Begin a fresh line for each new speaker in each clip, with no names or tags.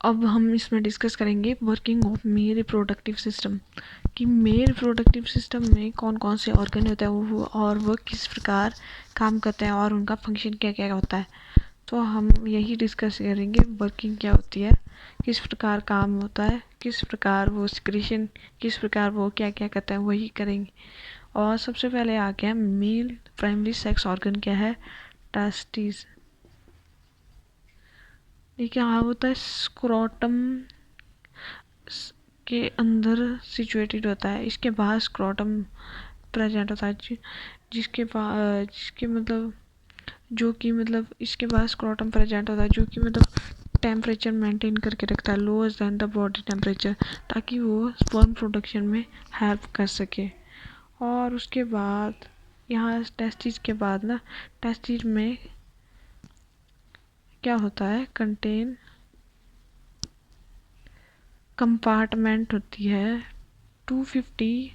अब हम इसमें डिस्कस करेंगे working of male reproductive system, कि मेल रिप्रोडक्टिव सिस्टम में कौन कौन से ऑर्गन होता है वो और वह किस प्रकार काम करते हैं और उनका फंक्शन क्या क्या होता है। तो हम यही डिस्कस करेंगे वर्किंग क्या होती है, किस प्रकार काम होता है, किस प्रकार वो सिक्रीशन, किस प्रकार वो क्या क्या करते हैं, वही करेंगे। और सबसे पहले आ गया मेल प्राइमरी सेक्स ऑर्गन क्या है, टेस्टिस। ये क्या होता है, स्क्रोटम के अंदर सिचुएटेड होता है, इसके बाहर स्क्रोटम प्रेजेंट होता है जिसके मतलब जो कि मतलब इसके बाद स्क्रोटम प्रेजेंट होता है जो कि मतलब टेम्परेचर मेंटेन करके रखता है lower than the body temperature, ताकि वो स्पर्म प्रोडक्शन में हेल्प कर सके। और उसके बाद यहाँ टेस्टिस के बाद ना, टेस्टिस में क्या होता है, कंपार्टमेंट होती है 250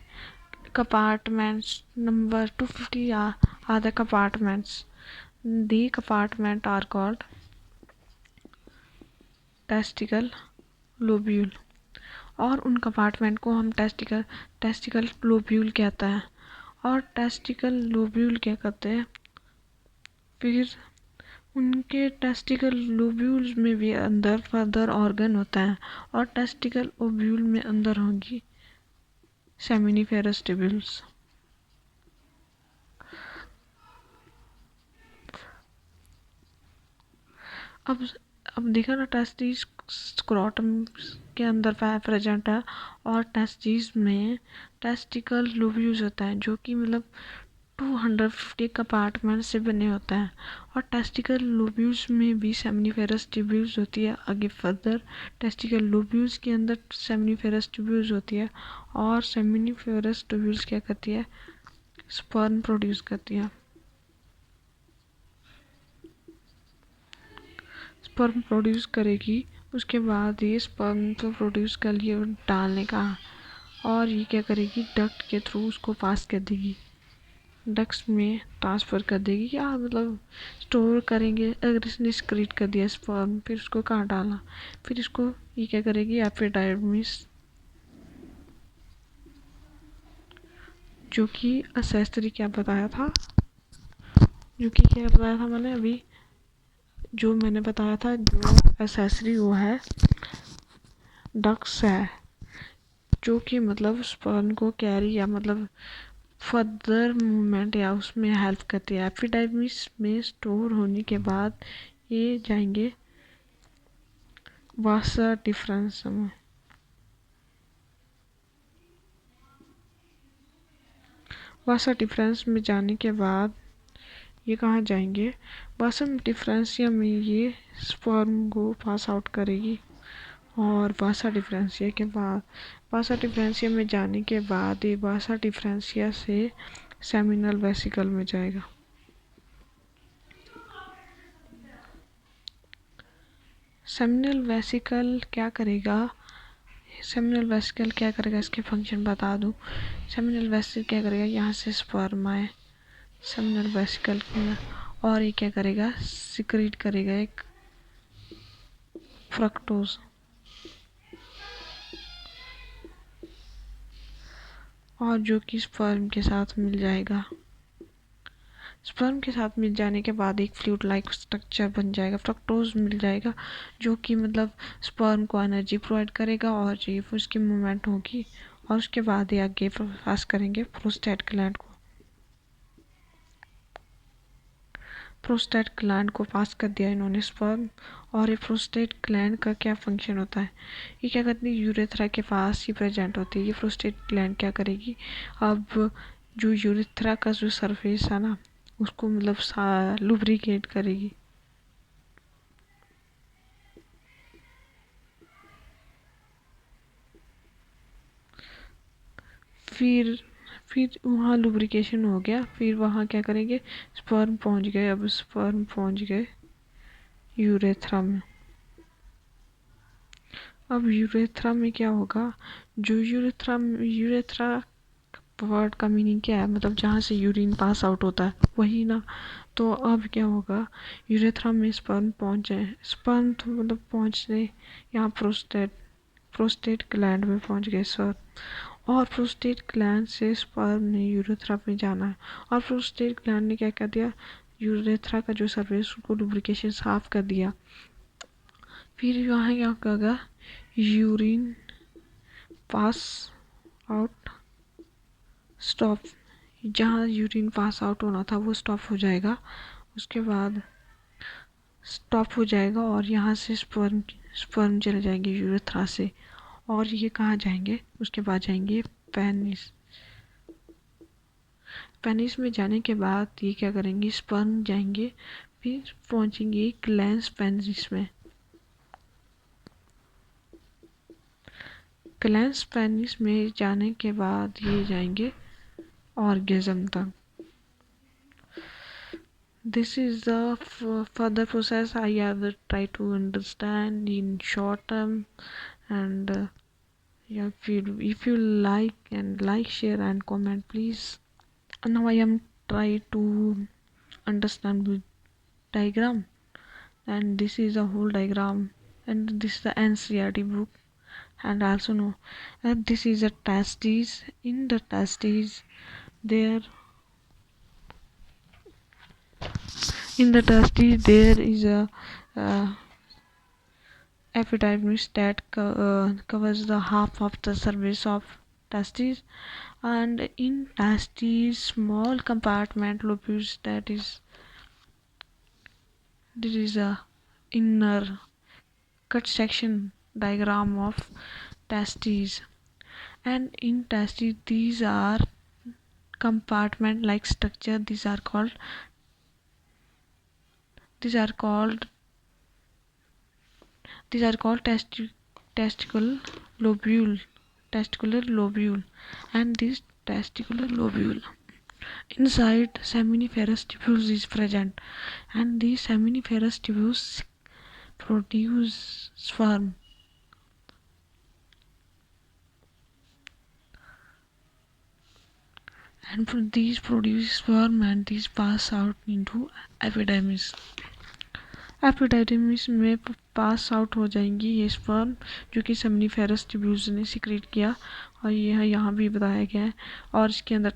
compartments, number 250 are the compartments. The compartment are called testicle lobule, और उन कंपार्टमेंट को हम टेस्टिकल लोब्यूल कहते हैं। और टेस्टिकल लोब्यूल क्या करते हैं, फिर उनके टेस्टिकल लोब्यूल्स में भी अंदर फर्दर ऑर्गन होता है, और टेस्टिकल ओब्यूल में अंदर होंगी सेमिनिफेरस ट्यूब्यूल्स। अब देखा ना, टेस्टिस स्क्रोटम के अंदर प्रेजेंट है, और टेस्टिस में टेस्टिकल लोब्यूल्स होता है जो कि मतलब 250 कंपार्टमेंट से बने होते हैं। और टेस्टिकल लोब्यूल्स में भी सेमिनिफेरस ट्यूब्यूल्स होती है। आगे फर्दर टेस्टिकल लोब्यूल्स के अंदर सेमिनिफेरस ट्यूब्यूल्स होती है, और सेमिनिफेरस ट्यूब्यूल्स क्या करती है, स्पर्म प्रोड्यूस करती है। स्पर्म प्रोड्यूस करेगी, उसके बाद ये स्पर्म को प्रोड्यूस कर लिए डालने का, और ये क्या करेगी, डक्ट के थ्रू उसको पास कर देगी, डक्ट्स में ट्रांसफ़र कर देगी, या मतलब स्टोर करेंगे। अगर इसने सिक्रीट कर दिया स्पर्म, फिर उसको कहाँ डाला, फिर इसको ये क्या करेगी, एपिडार्मिस, जो कि असेसरी क्या बताया था, मैंने अभी जो मैंने बताया था, जो एसेसरी वो है डक्स है, जो कि मतलब स्पर्म को कैरी या मतलब फर्दर मूवमेंट या उसमें हेल्प करती है। एपिडर्मिस में स्टोर होने के बाद ये जाएंगे वासा डिफरेंस में। वासा डिफरेंस में जाने के बाद ये कहाँ जाएंगे, वासा डिफरेंसिया में ये स्पर्म को पास आउट करेगी, और वासा डिफरेंशिया में जाने के बाद ये वासा डिफरेंशिया से सेमिनल वेसिकल में जाएगा। सेमिनल वेसिकल क्या करेगा, इसके फंक्शन बता दूं। सेमिनल वेसिकल क्या करेगा, यहाँ से स्पर्म आए सेमिनल वेसिकल में, और ये क्या करेगा, सिक्रीट करेगा एक फ्रक्टोज, और जो कि स्पर्म के साथ मिल जाएगा। स्पर्म के साथ मिल जाने के बाद एक फ्लूइड लाइक स्ट्रक्चर बन जाएगा, फ्रक्टोज मिल जाएगा, जो कि मतलब स्पर्म को एनर्जी प्रोवाइड करेगा, और ये उसकी मूवमेंट होगी। और उसके बाद ये आगे पास करेंगे प्रोस्टेट ग्लैंड को। प्रोस्टेट ग्लैंड को पास कर दिया इन्होंने स्पर्म। और ये प्रोस्टेट ग्लैंड का क्या फंक्शन होता है, ये क्या करती है, यूरेथ्रा के पास ही प्रेजेंट होती है। ये प्रोस्टेट ग्लैंड क्या करेगी, अब जो यूरेथ्रा का जो सरफेस है ना, उसको मतलब लुब्रिकेट करेगी। फिर वहाँ लुब्रिकेशन हो गया, फिर वहाँ क्या करेंगे, स्पर्म पहुँच गए, अब स्पर्म पहुँच गए यूरेथ्रा में। अब यूरेथ्रा में क्या होगा, जो यूरेथ्रा वर्ड का मीनिंग क्या है, मतलब जहाँ से यूरिन पास आउट होता है वही ना। तो अब क्या होगा, यूरेथ्रा में स्पर्म पहुँचे, स्पर्म तो मतलब पहुँचने यहाँ प्रोस्टेट ग्लैंड में पहुँच गए स्पर्म, और प्रोस्टेट ग्लैंड से स्पर्म ने यूरेथ्रा में जाना है, और प्रोस्टेट ग्लैंड ने क्या कर दिया, यूरेथ्रा का जो सर्फेस उसको लुब्रिकेशन साफ कर दिया। फिर यहाँ क्या होगा, यूरिन पास आउट स्टॉप, जहाँ यूरिन पास आउट होना था वो स्टॉप हो जाएगा, उसके बाद स्टॉप हो जाएगा और यहाँ से स्पर्म चले जाएंगे यूरेथ्रा से, और ये कहाँ जाएंगे, उसके बाद जाएंगे पेनिस। पेनिस में जाने के बाद ये क्या करेंगे, स्पर्म जाएंगे, फिर पहुँचेंगे ग्लैंस पेनिस में। ग्लैंस पेनिस में जाने के बाद ये जाएंगे ऑर्गेज्म तक। This is the further process I have tried to understand in short term, and yeah, if you like, and like, share and comment please. And now I am trying to understand the diagram, and this is a whole diagram, and this is the NCERT book, and also know that this is a testes. In the testes there, in the testes there is a epidermis that covers the half of the surface of testes, and in testes small compartment lobules, that is, there is a inner cut section diagram of testes, and in testes these are compartment like structure, these are called testicle lobule, testicular lobule, and this testicular lobule inside seminiferous tubules is present, and these seminiferous tubules produce sperm, and these produce sperm and these pass out into epidermis। एपिडाइडिमिस में pass out हो जाएंगी ये sperm, जो कि seminiferous tubules ने secrete किया, और यह यहाँ भी बताया गया है, और इसके अंदर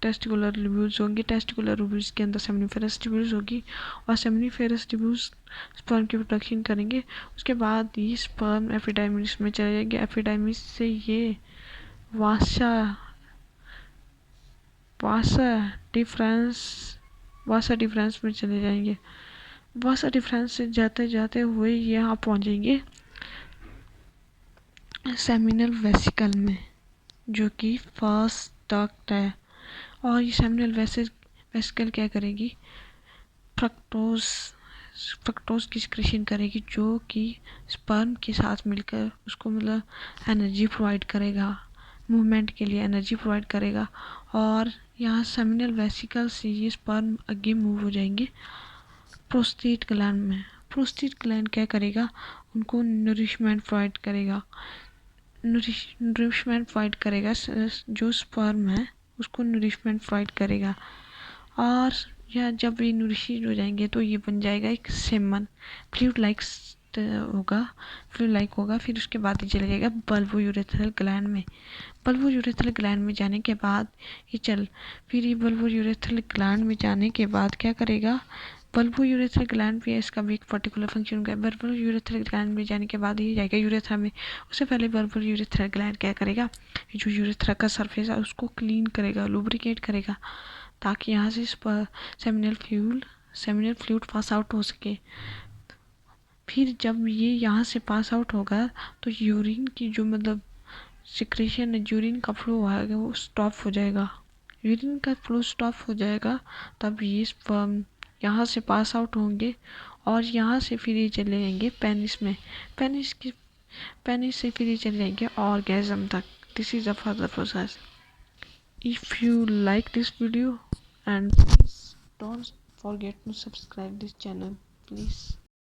टेस्टिकुलर लोब्यूल्स होंगे, टेस्टिकुलर लोब्यूल्स के अंदर सेमिनिफेरस ट्यूब्यूल्स होगी, और सेमिनिफेरस ट्यूब्यूल्स स्पर्म की प्रोडक्शन करेंगे। उसके बाद ये स्पर्म एपिडाइमिस में चले जाएंगे, एपिडाइमिस से ये वासा वासा डिफरेंस में चले जाएंगे। वासा डिफरेंस से जाते जाते हुए यहाँ पहुँचेंगे सेमिनल वेसिकल में, जो कि फर्स्ट डक्ट है, और ये सेमिनल वेसिकल क्या करेगी, फ्रक्टोज की सिक्रेशन करेगी, जो कि स्पर्म के साथ मिलकर उसको मतलब एनर्जी प्रोवाइड करेगा, मूवमेंट के लिए एनर्जी प्रोवाइड करेगा, और यहाँ सेमिनल वेसिकल से ये स्पर्म आगे मूव हो जाएंगे प्रोस्टेट ग्लैंड में। प्रोस्टेट ग्लैंड क्या करेगा, उनको नरिशमेंट प्रोवाइड करेगा, जो स्पर्म है उसको नरिशमेंट प्रोवाइड करेगा, और या जब ये नरिश हो जाएंगे तो ये बन जाएगा एक सेमन, फ्लूइड लाइक होगा। फिर उसके बाद ये चला जाएगा बल्बो यूरेथ्रल ग्लैंड में। बल्बो यूरेथ्रल ग्लैंड में जाने के बाद फिर ये बल्बो यूरेथ्रल ग्लैंड में जाने के बाद क्या करेगा, बल्बो यूरेथ्रल ग्लैंड भी इसका भी एक पर्टिकुलर फंक्शन होगा। बल्बो यूरेथ्रल ग्लैंड में जाने के बाद ये जाएगा यूरेथ्रा में। उससे पहले बल्बो यूरेथ्रल ग्लैंड क्या करेगा, जो यूरेथ्रा का सरफेस है उसको क्लीन करेगा, लुब्रिकेट करेगा, ताकि यहाँ से सेमिनल फ्लूइड पास आउट हो सके। फिर जब ये यहाँ से पास आउट होगा तो यूरिन की जो मतलब सिक्रेशन है, यूरिन का फ्लो आएगा वो स्टॉप हो जाएगा। यूरिन का फ्लो स्टॉप हो जाएगा तब ये स्पर्म यहाँ से पास आउट होंगे, और यहाँ से फिर ये चले जाएंगे पेनिस में। पेनिस से फिर ये चले जाएंगे ऑर्गेज्म तक। This is the further process. If you like this video, and please don't forget to subscribe this channel please.